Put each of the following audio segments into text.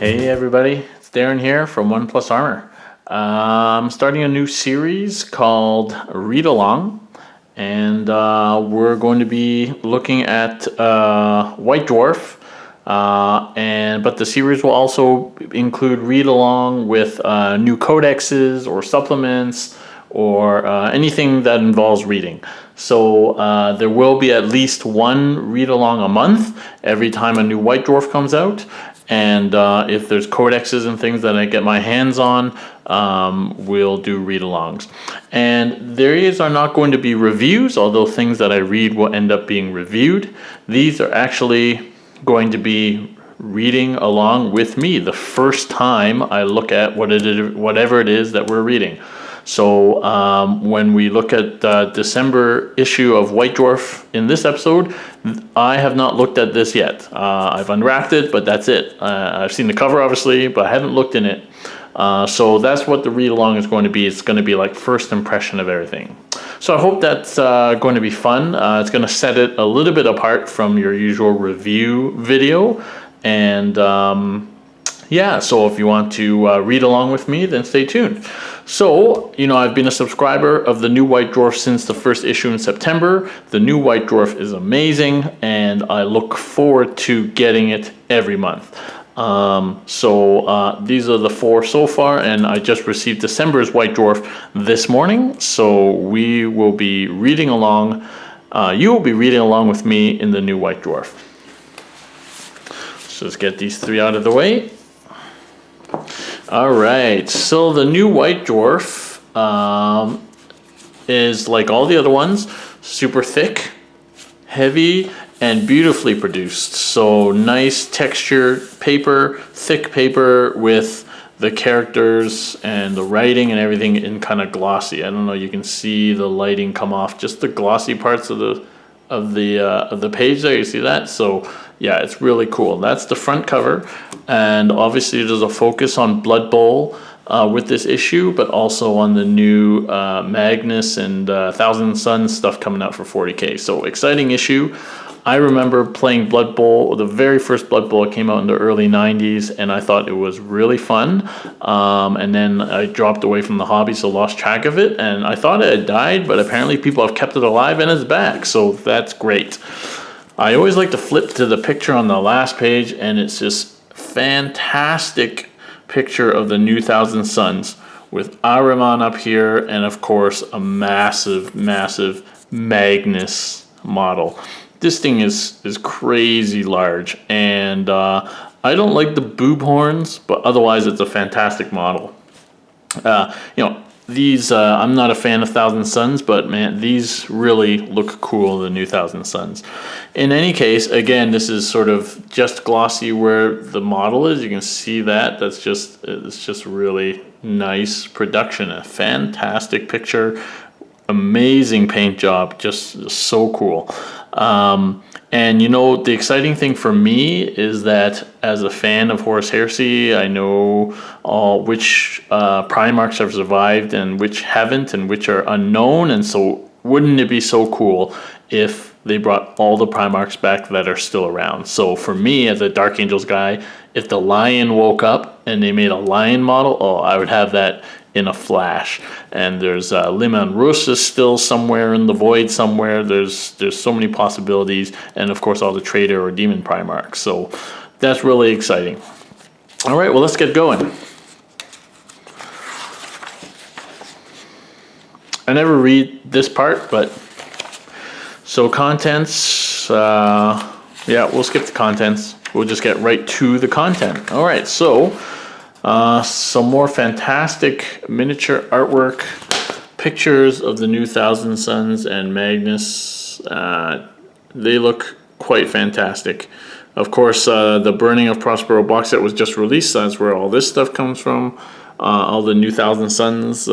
Hey everybody, it's Darren here from One Plus Armor. I'm starting a new series called Read Along, and we're going to be looking at White Dwarf, but the series will also include read along with new codexes or supplements or anything that involves reading. So there will be at least one read along a month every time a new White Dwarf comes out. And if there's codexes and things that I get my hands on, we'll do read-alongs. And these are not going to be reviews, although things that I read will end up being reviewed. These are actually going to be reading along with me the first time I look at whatever it is that we're reading. So when we look at the December issue of White Dwarf in this episode, I have not looked at this yet. I've unwrapped it, but that's it. I've seen the cover, obviously, but I haven't looked in it. So that's what the read-along is going to be. It's going to be like first impression of everything. So I hope that's going to be fun. It's going to set it a little bit apart from your usual review video. And yeah, so if you want to read along with me, then stay tuned. So, I've been a subscriber of the new White Dwarf since the first issue in September. The new White Dwarf is amazing, and I look forward to getting it every month. These are the 4 so far, and I just received December's White Dwarf this morning. So we will be reading along. You will be reading along with me in the new White Dwarf. So let's get these 3 out of the way. All right, so the new White Dwarf is like all the other ones, super thick, heavy, and beautifully produced. So nice texture paper, thick paper with the characters and the writing and everything in kind of glossy. I don't know, you can see the lighting come off just the glossy parts of the page there. You see that? So yeah, it's really cool. That's the front cover, and obviously there's a focus on Blood Bowl with this issue, but also on the new Magnus and Thousand Suns stuff coming out for 40K. So exciting issue. I remember playing Blood Bowl, the very first Blood Bowl. It came out in the early 90s, and I thought it was really fun. And then I dropped away from the hobby, so lost track of it. And I thought it had died, but apparently people have kept it alive and it's back. So that's great. I always like to flip to the picture on the last page, and it's just fantastic picture of the new Thousand Suns with Ahriman up here, and of course a massive Magnus model. This thing is crazy large, and I don't like the boob horns, but otherwise it's a fantastic model. These, I'm not a fan of Thousand Suns, but man, these really look cool, the new Thousand Suns. In any case, again, this is sort of just glossy where the model is. You can see that. It's just really nice production. A fantastic picture. Amazing paint job. Just so cool. And the exciting thing for me is that as a fan of Horus Heresy, I know which Primarchs have survived and which haven't, and which are unknown. And so wouldn't it be so cool if they brought all the Primarchs back that are still around? So for me, as a Dark Angels guy, if the Lion woke up and they made a Lion model, I would have that in a flash. And there's Liman Rus still somewhere in the void somewhere. There's so many possibilities, and of course all the Traitor or Demon Primarchs. So that's really exciting. All right, well, let's get going. I never read this part, but so contents, yeah, we'll skip the contents. We'll just get right to the content. All right, so some more fantastic miniature artwork, pictures of the new Thousand Suns and Magnus. They look quite fantastic. Of course, the Burning of Prospero box set was just released. That's where all this stuff comes from. All the new Thousand Suns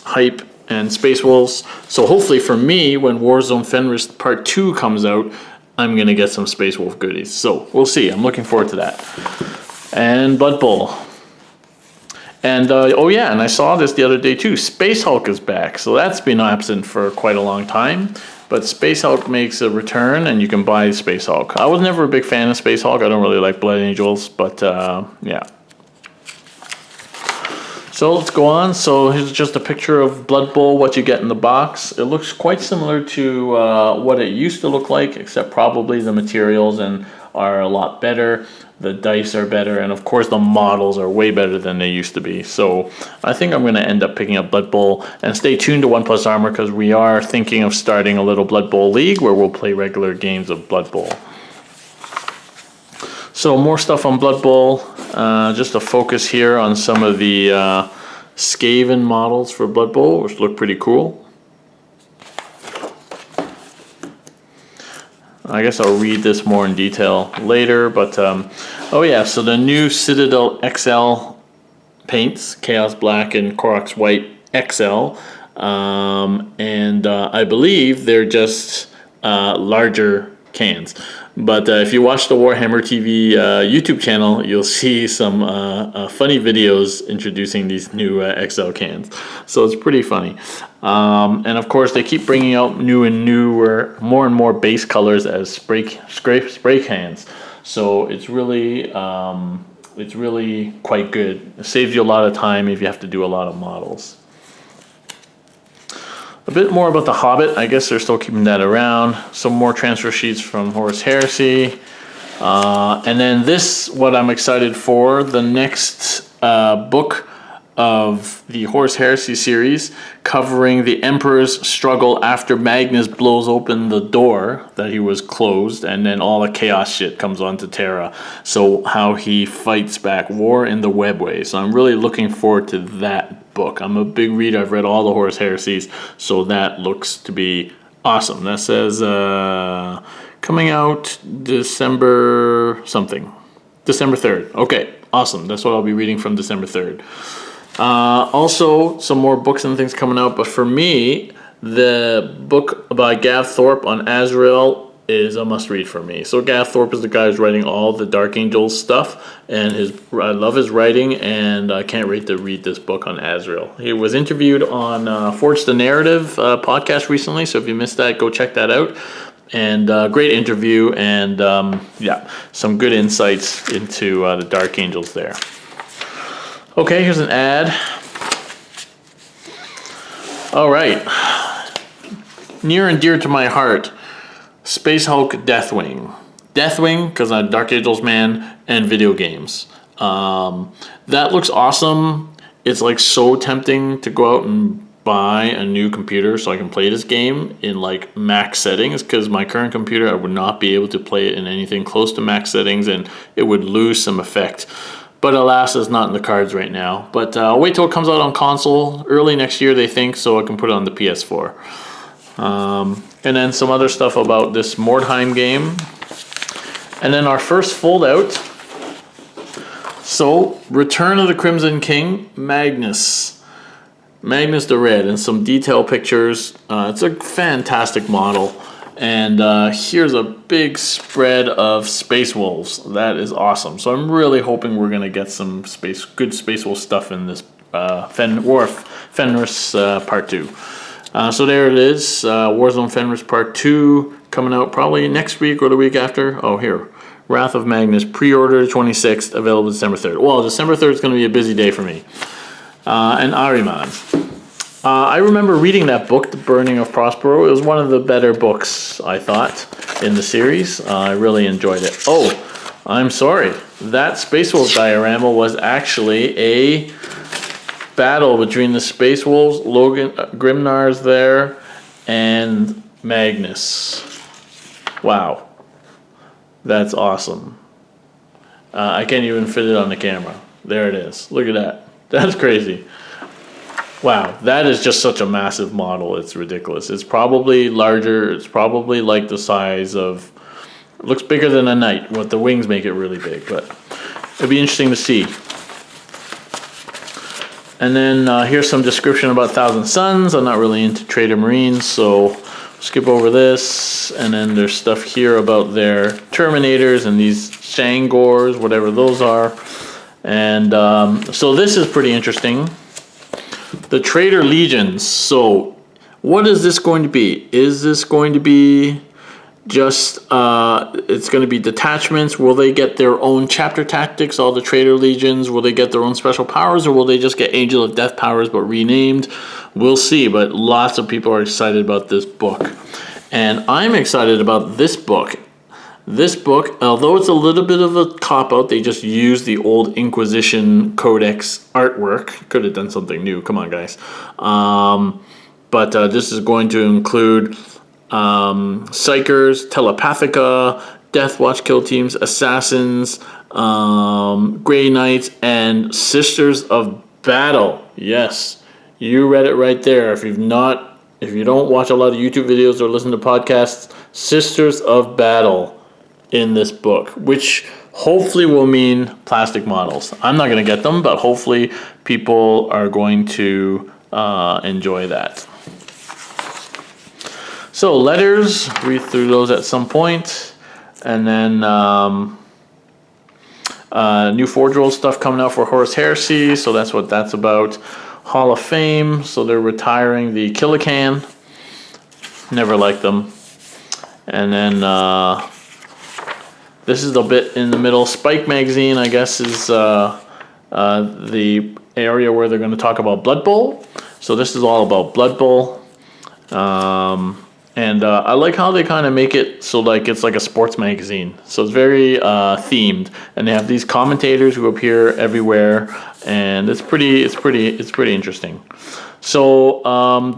hype and Space Wolves. So hopefully for me, when Warzone Fenris Part 2 comes out, I'm going to get some Space Wolf goodies. So we'll see. I'm looking forward to that. And Blood Bowl. And oh yeah, and I saw this the other day too. Space Hulk is back, so that's been absent for quite a long time. But Space Hulk makes a return, and you can buy Space Hulk. I was never a big fan of Space Hulk. I don't really like Blood Angels, but yeah. So let's go on. So here's just a picture of Blood Bowl, what you get in the box. It looks quite similar to what it used to look like, except probably the materials are a lot better. The dice are better, and of course the models are way better than they used to be. So I think I'm going to end up picking up Blood Bowl, and stay tuned to 1+ Armor because we are thinking of starting a little Blood Bowl league where we'll play regular games of Blood Bowl. So more stuff on Blood Bowl. Just a focus here on some of the Skaven models for Blood Bowl, which look pretty cool. I guess I'll read this more in detail later, but oh yeah, so the new Citadel XL paints, Chaos Black and Koroks White XL, and I believe they're just larger cans. But if you watch the Warhammer TV YouTube channel, you'll see some funny videos introducing these new XL cans. So it's pretty funny. And of course, they keep bringing out new and newer, more and more base colors as spray cans. So it's really quite good. It saves you a lot of time if you have to do a lot of models. A bit more about the Hobbit. I guess they're still keeping that around. Some more transfer sheets from Horus Heresy. And then this, what I'm excited for, the next book of the Horus Heresy series, covering the Emperor's struggle after Magnus blows open the door that he was closed, and then all the chaos shit comes onto Terra. So how he fights back, War in the Webway. So I'm really looking forward to that book. I'm a big reader. I've read all the Horus Heresies, so that looks to be awesome. That says coming out December something. December 3rd. Okay, awesome. That's what I'll be reading from December 3rd. Also, some more books and things coming out, but for me, the book by Gav Thorpe on Azrael is a must-read for me. So Gav Thorpe is the guy who's writing all the Dark Angels stuff, and I love his writing, and I can't wait to read this book on Azrael. He was interviewed on Forge the Narrative podcast recently, so if you missed that, go check that out. And great interview, and yeah, some good insights into the Dark Angels there. Okay, here's an ad. All right. Near and dear to my heart, Space Hulk Deathwing. Deathwing, because I'm a Dark Angels man, and video games. That looks awesome. It's like so tempting to go out and buy a new computer so I can play this game in like max settings, because my current computer I would not be able to play it in anything close to max settings, and it would lose some effect. But alas, it's not in the cards right now. But wait till it comes out on console early next year, they think, so I can put it on the PS4. And then some other stuff about this Mordheim game. And then our first fold out. So, Return of the Crimson King, Magnus. Magnus the Red, and some detail pictures. It's a fantastic model. And here's a big spread of Space Wolves. That is awesome. So I'm really hoping we're going to get some good Space Wolf stuff in this Fenris Part 2. So there it is. Warzone Fenris Part 2 coming out probably next week or the week after. Oh, here. Wrath of Magnus, pre-order 26th, available December 3rd. Well, December 3rd is going to be a busy day for me. And Ahriman. I remember reading that book, The Burning of Prospero. It was one of the better books, I thought, in the series. I really enjoyed it. Oh, I'm sorry. That Space Wolf diorama was actually a battle between the Space Wolves, Grimnar's there, and Magnus. Wow. That's awesome. I can't even fit it on the camera. There it is. Look at that. That's crazy. Wow, that is just such a massive model. It's ridiculous. It's probably larger. It's probably like the size of... It looks bigger than a knight. But the wings make it really big. But it'd be interesting to see. And then here's some description about Thousand Suns. I'm not really into Trader Marines, so skip over this. And then there's stuff here about their Terminators and these Shangors, whatever those are. And so this is pretty interesting. The Traitor Legions. So what is this going to be? Is this going to be just, it's going to be detachments? Will they get their own chapter tactics, all the traitor legions? Will they get their own special powers, or will they just get Angel of Death powers but renamed? We'll see, but lots of people are excited about this book. And I'm excited about this book. This book, although it's a little bit of a cop-out, they just used the old Inquisition Codex artwork. Could have done something new. Come on, guys. But this is going to include Psychers, Telepathica, Death Watch Kill Teams, Assassins, Grey Knights, and Sisters of Battle. Yes, you read it right there. If you don't watch a lot of YouTube videos or listen to podcasts, Sisters of Battle in this book, which hopefully will mean plastic models. I'm not going to get them, but hopefully people are going to enjoy that. So letters, read through those at some point, and then new Forge Roll stuff coming out for Horus Heresy, so that's what that's about. Hall of Fame, so they're retiring the Killican. Never liked them. And then this is the bit in the middle. Spike Magazine, I guess, is the area where they're going to talk about Blood Bowl. So this is all about Blood Bowl. And I like how they kind of make it so like it's like a sports magazine. So it's very themed, and they have these commentators who appear everywhere, and it's pretty interesting. So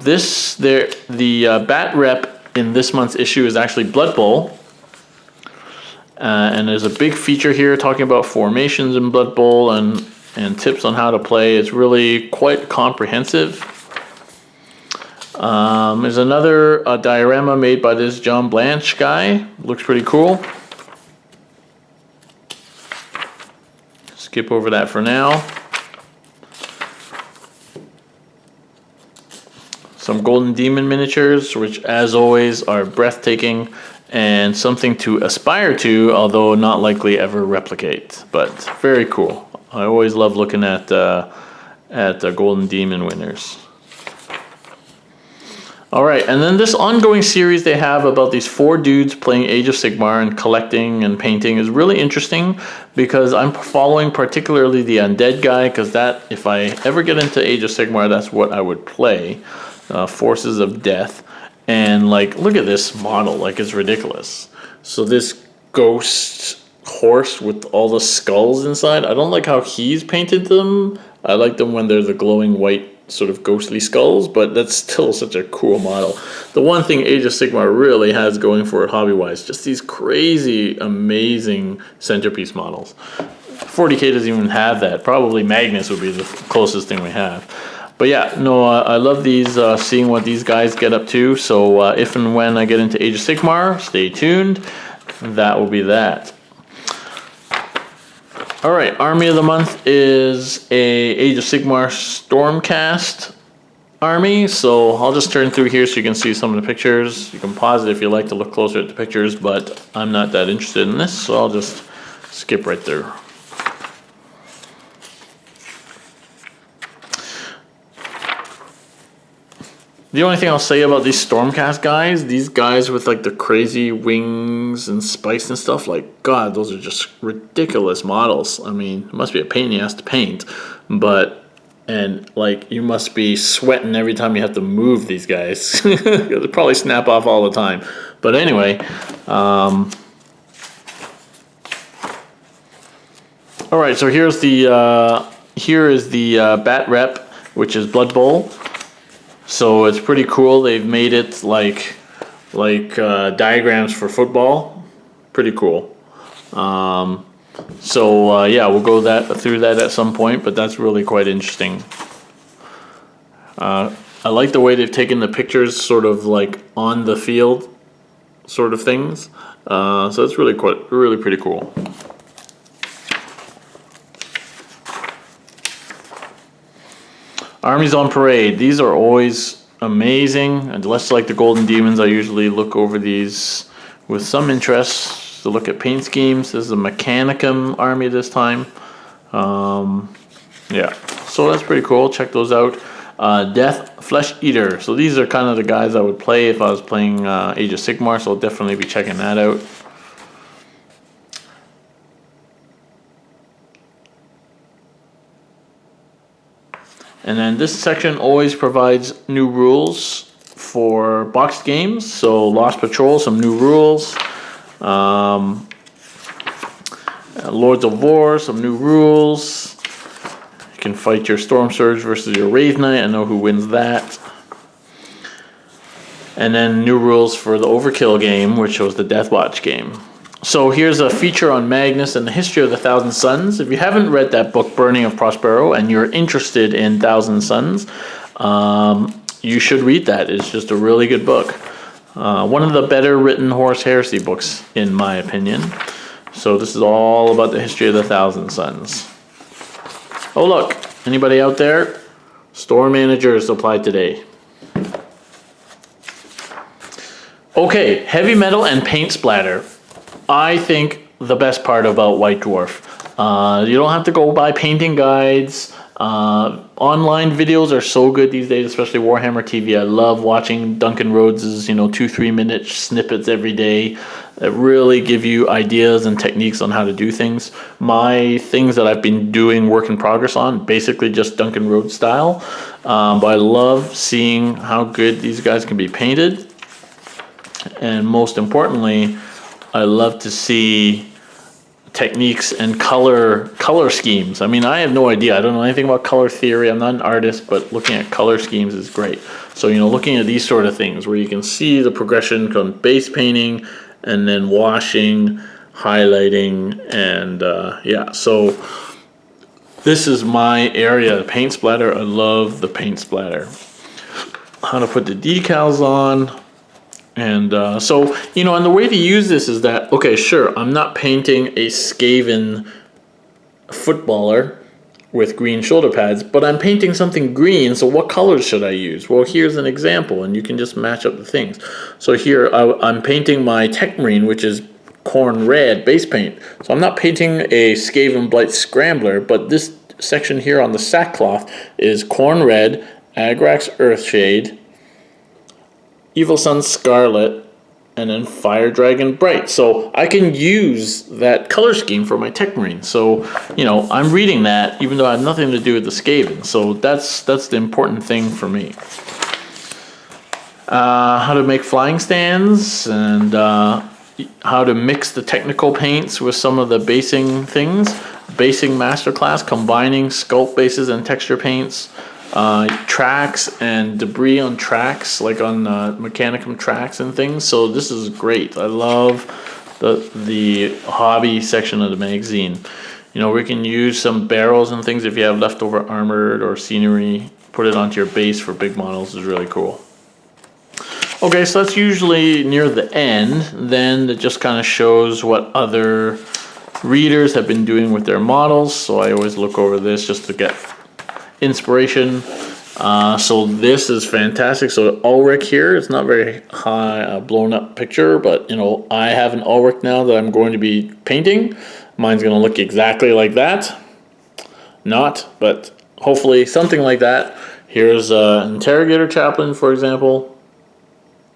the bat rep in this month's issue is actually Blood Bowl. And there's a big feature here talking about formations in Blood Bowl and tips on how to play. It's really quite comprehensive. There's another diorama made by this John Blanche guy. Looks pretty cool. Skip over that for now. Some Golden Demon miniatures, which as always are breathtaking and something to aspire to, although not likely ever replicate. But very cool. I always love looking at Golden Demon winners. All right, and then this ongoing series they have about these 4 dudes playing Age of Sigmar and collecting and painting is really interesting, because I'm following particularly the Undead guy, because that, if I ever get into Age of Sigmar, that's what I would play, Forces of Death. And like, look at this model, like it's ridiculous. So this ghost horse with all the skulls inside, I don't like how he's painted them. I like them when they're the glowing white sort of ghostly skulls, but that's still such a cool model. The one thing Age of Sigmar really has going for it hobby-wise, just these crazy, amazing centerpiece models. 40K doesn't even have that. Probably Magnus would be the closest thing we have. But yeah, no, I love these, seeing what these guys get up to. So if and when I get into Age of Sigmar, stay tuned. That will be that. All right, Army of the Month is a Age of Sigmar Stormcast army. So I'll just turn through here so you can see some of the pictures. You can pause it if you like to look closer at the pictures, but I'm not that interested in this, so I'll just skip right through. The only thing I'll say about these Stormcast guys, these guys with like the crazy wings and spikes and stuff, like, God, those are just ridiculous models. I mean, it must be a pain in the ass to paint, but, and like, you must be sweating every time you have to move these guys. They'll probably snap off all the time. But anyway, all right, so here is the bat rep, which is Blood Bowl. So it's pretty cool. They've made it like diagrams for football. Pretty cool. Yeah, we'll go through that at some point, but that's really quite interesting. I like the way they've taken the pictures sort of like on the field sort of things. So it's really pretty cool. Armies on Parade. These are always amazing. And less like the Golden Demons, I usually look over these with some interest to look at paint schemes. This is a Mechanicum army this time. Yeah, so that's pretty cool. Check those out. Death Flesh Eater. So these are kind of the guys I would play if I was playing Age of Sigmar, so I'll definitely be checking that out. And then this section always provides new rules for boxed games. So Lost Patrol, some new rules. Lords of War, some new rules. You can fight your Storm Surge versus your Wraith Knight. I know who wins that. And then new rules for the Overkill game, which was the Deathwatch game. So here's a feature on Magnus and the history of the Thousand Suns. If you haven't read that book, Burning of Prospero, and you're interested in Thousand Suns, you should read that. It's just a really good book. One of the better written Horus Heresy books, in my opinion. So this is all about the history of the Thousand Suns. Oh look, anybody out there? Store managers apply today. Okay, heavy metal and paint splatter. I think the best part about White Dwarf. You don't have to go buy painting guides. Online videos are so good these days, especially Warhammer TV. I love watching Duncan Rhodes's, 2-3 minute snippets every day that really give you ideas and techniques on how to do things. My things that I've been doing work in progress on, basically just Duncan Rhodes style. But I love seeing how good these guys can be painted. And most importantly, I love to see techniques and color schemes. I mean, I have no idea. I don't know anything about color theory. I'm not an artist, but looking at color schemes is great. So, looking at these sort of things where you can see the progression from base painting and then washing, highlighting, and yeah. So this is my area, paint splatter. I love the paint splatter. How to put the decals on. And so, and the way to use this is that, okay, sure, I'm not painting a Skaven footballer with green shoulder pads, but I'm painting something green, so what colors should I use? Well, here's an example, and you can just match up the things. So here, I'm painting my Tech Marine, which is corn red base paint. So I'm not painting a Skaven Blight Scrambler, but this section here on the sackcloth is corn red, Agrax Earthshade, Evil Sun Scarlet, and then Fire Dragon Bright. So I can use that color scheme for my Tech Marine. So, I'm reading that even though I have nothing to do with the Skaven. So that's the important thing for me. How to make flying stands and how to mix the technical paints with some of the basing things. Basing masterclass, combining sculpt bases and texture paints. Tracks and debris on tracks, like on Mechanicum tracks and things. So this is great. I love the hobby section of the magazine. We can use some barrels and things if you have leftover armored or scenery. Put it onto your base for big models is really cool. Okay, so that's usually near the end. Then it just kind of shows what other readers have been doing with their models. So I always look over this just to get inspiration. So this is fantastic. So Ulrich here, it's not very high blown up picture, but I have an Ulrich now that I'm going to be painting. Mine's going to look exactly like that. Not, but hopefully something like that. Here's an Interrogator Chaplain, for example.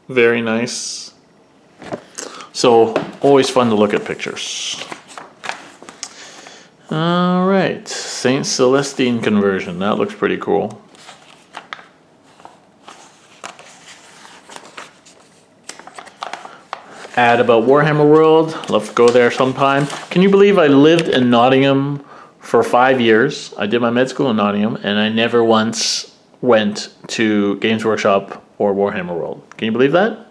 Very nice. So always fun to look at pictures. All right, Saint Celestine conversion. That looks pretty cool. Ad about Warhammer World. Love to go there sometime. Can you believe I lived in Nottingham for 5 years? I did my med school in Nottingham, and I never once went to Games Workshop or Warhammer World. Can you believe that?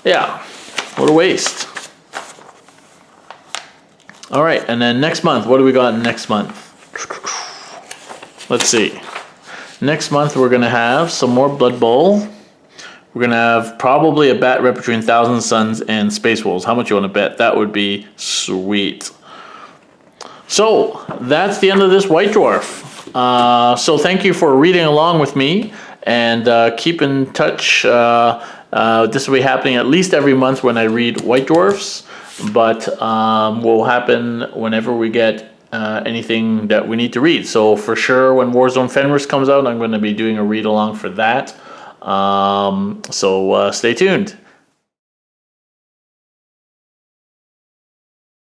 Yeah, what a waste. All right, and then next month, what do we got next month? Let's see. Next month, we're going to have some more Blood Bowl. We're going to have probably a bat rep between Thousand Suns and Space Wolves. How much you want to bet? That would be sweet. So, that's the end of this White Dwarf. So thank you for reading along with me, and keep in touch. This will be happening at least every month when I read White Dwarfs. But will happen whenever we get anything that we need to read. So for sure, when Warzone Fenris comes out, I'm going to be doing a read along for that. So stay tuned.